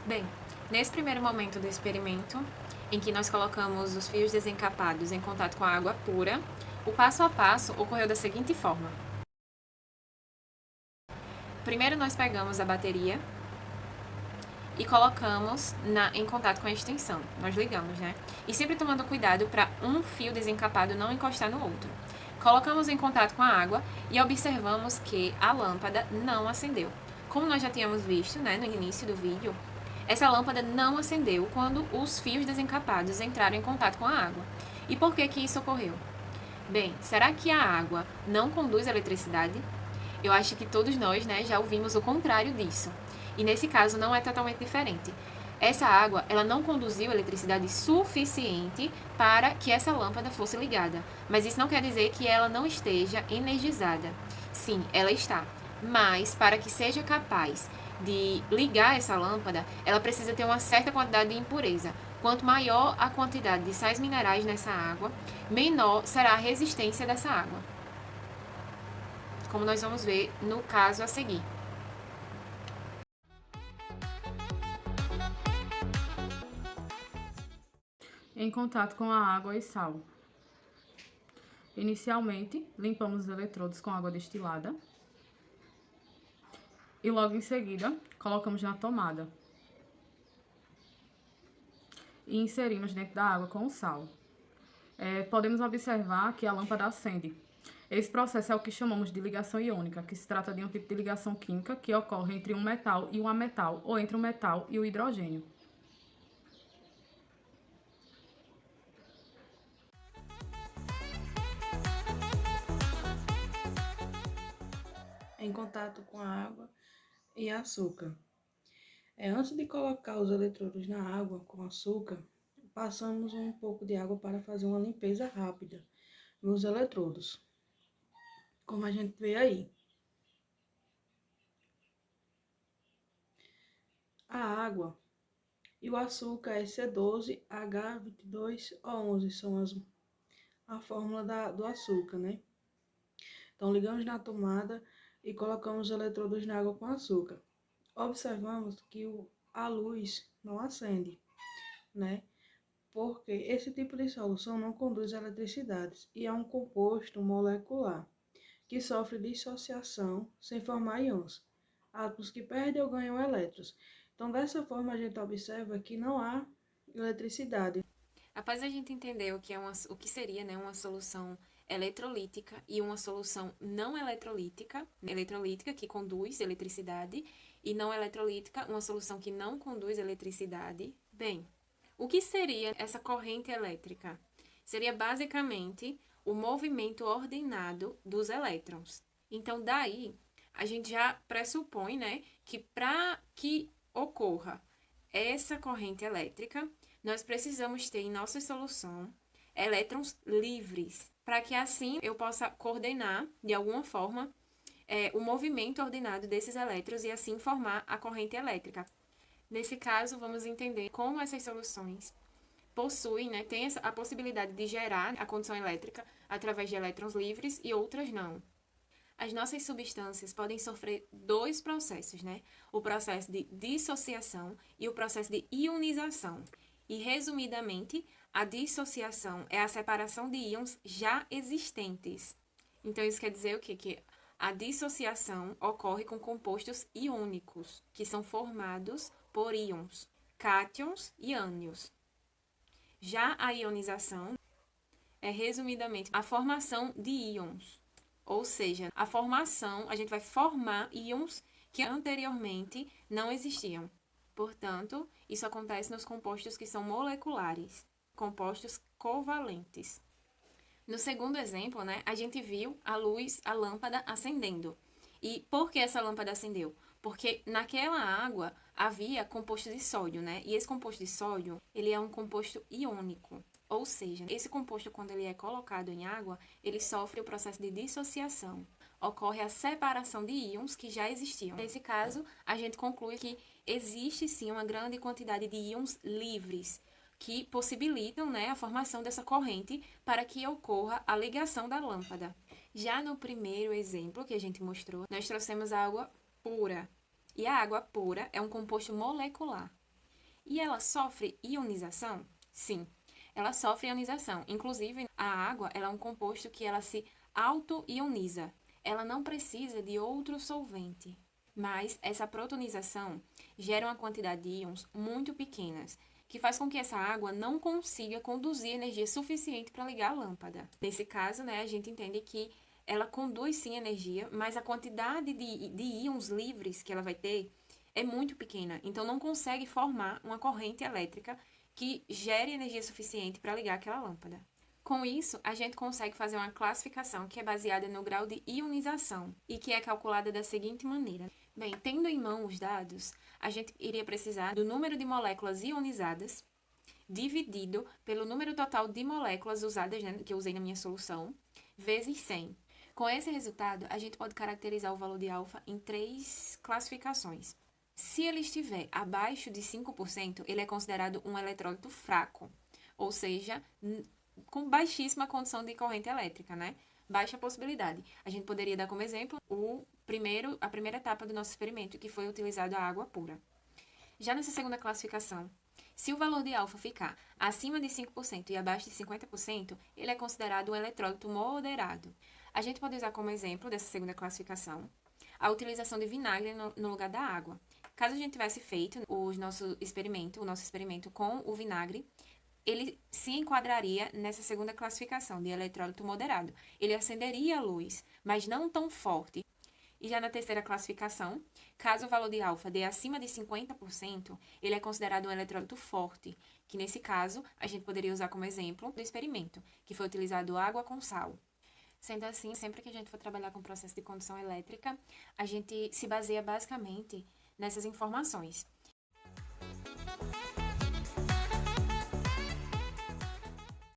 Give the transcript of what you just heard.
Bem, nesse primeiro momento do experimento, em que nós colocamos os fios desencapados em contato com a água pura, o passo a passo ocorreu da seguinte forma. Primeiro nós pegamos a bateria e colocamos em contato com a extensão. Nós ligamos, né? E sempre tomando cuidado para um fio desencapado não encostar no outro. Colocamos em contato com a água e observamos que a lâmpada não acendeu. Como nós já tínhamos visto, né, no início do vídeo, essa lâmpada não acendeu quando os fios desencapados entraram em contato com a água. E por que isso ocorreu? Bem, será que a água não conduz eletricidade? Eu acho que todos nós, né, já ouvimos o contrário disso. E nesse caso não é totalmente diferente. Essa água, ela não conduziu eletricidade suficiente para que essa lâmpada fosse ligada. Mas isso não quer dizer que ela não esteja energizada. Sim, ela está. Mas para que seja capaz de ligar essa lâmpada, ela precisa ter uma certa quantidade de impureza. Quanto maior a quantidade de sais minerais nessa água, menor será a resistência dessa água. Como nós vamos ver no caso a seguir. Em contato com a água e sal. Inicialmente, limpamos os eletrodos com água destilada e logo em seguida colocamos na tomada e inserimos dentro da água com o sal. Podemos observar que a lâmpada acende. Esse processo é o que chamamos de ligação iônica, que se trata de um tipo de ligação química que ocorre entre um metal e um ametal, ou entre um metal e o hidrogênio. Em contato com a água e açúcar. Antes de colocar os eletrodos na água com açúcar, passamos um pouco de água para fazer uma limpeza rápida nos eletrodos, como a gente vê aí. A água e o açúcar é C12H22O11, são a fórmula do açúcar, né? Então, ligamos na tomada e colocamos os eletrodos na água com açúcar. Observamos que a luz não acende, né? Porque esse tipo de solução não conduz eletricidade e é um composto molecular que sofre dissociação sem formar íons, átomos que perdem ou ganham elétrons. Então, dessa forma, a gente observa que não há eletricidade. Após a gente entender o que seria, né, uma solução eletrolítica e uma solução não eletrolítica que conduz eletricidade e não eletrolítica, uma solução que não conduz eletricidade. Bem, o que seria essa corrente elétrica? Seria basicamente o movimento ordenado dos elétrons. Então, daí, a gente já pressupõe, né, que para que ocorra essa corrente elétrica, nós precisamos ter em nossa solução elétrons livres, para que assim eu possa coordenar, de alguma forma, o movimento ordenado desses elétrons e assim formar a corrente elétrica. Nesse caso, vamos entender como essas soluções possuem, né, tem a possibilidade de gerar a condição elétrica através de elétrons livres e outras não. As nossas substâncias podem sofrer dois processos, né? O processo de dissociação e o processo de ionização. E, resumidamente, a dissociação é a separação de íons já existentes. Então, isso quer dizer o quê? Que a dissociação ocorre com compostos iônicos, que são formados por íons, cátions e ânions. Já a ionização é, resumidamente, a formação de íons. Ou seja, a gente vai formar íons que anteriormente não existiam. Portanto, isso acontece nos compostos que são moleculares, compostos covalentes. No segundo exemplo, né, a gente viu a lâmpada acendendo. E por que essa lâmpada acendeu? Porque naquela água havia composto de sódio, né? E esse composto de sódio, ele é um composto iônico. Ou seja, esse composto, quando ele é colocado em água, ele sofre o processo de dissociação. Ocorre a separação de íons que já existiam. Nesse caso, a gente conclui que existe sim uma grande quantidade de íons livres que possibilitam, né, a formação dessa corrente para que ocorra a ligação da lâmpada. Já no primeiro exemplo que a gente mostrou, nós trouxemos a água pura. E a água pura é um composto molecular. E ela sofre ionização? Sim, ela sofre ionização. Inclusive, a água ela é um composto que ela se auto-ioniza. Ela não precisa de outro solvente. Mas essa protonização gera uma quantidade de íons muito pequenas, que faz com que essa água não consiga conduzir energia suficiente para ligar a lâmpada. Nesse caso, né, a gente entende que ela conduz sim energia, mas a quantidade de íons livres que ela vai ter é muito pequena. Então, não consegue formar uma corrente elétrica que gere energia suficiente para ligar aquela lâmpada. Com isso, a gente consegue fazer uma classificação que é baseada no grau de ionização e que é calculada da seguinte maneira. Bem, tendo em mão os dados, a gente iria precisar do número de moléculas ionizadas dividido pelo número total de moléculas usadas, né, que eu usei na minha solução, vezes 100. Com esse resultado, a gente pode caracterizar o valor de alfa em 3 classificações. Se ele estiver abaixo de 5%, ele é considerado um eletrólito fraco, ou seja, com baixíssima condição de corrente elétrica, né? Baixa possibilidade. A gente poderia dar como exemplo a primeira etapa do nosso experimento, que foi utilizado a água pura. Já nessa segunda classificação, se o valor de alfa ficar acima de 5% e abaixo de 50%, ele é considerado um eletrólito moderado. A gente pode usar como exemplo dessa segunda classificação a utilização de vinagre no lugar da água. Caso a gente tivesse feito o nosso experimento com o vinagre, ele se enquadraria nessa segunda classificação de eletrólito moderado. Ele acenderia a luz, mas não tão forte. E já na terceira classificação, caso o valor de alfa dê acima de 50%, ele é considerado um eletrólito forte, que nesse caso a gente poderia usar como exemplo do experimento, que foi utilizado água com sal. Sendo assim, sempre que a gente for trabalhar com processo de condução elétrica, a gente se baseia basicamente nessas informações.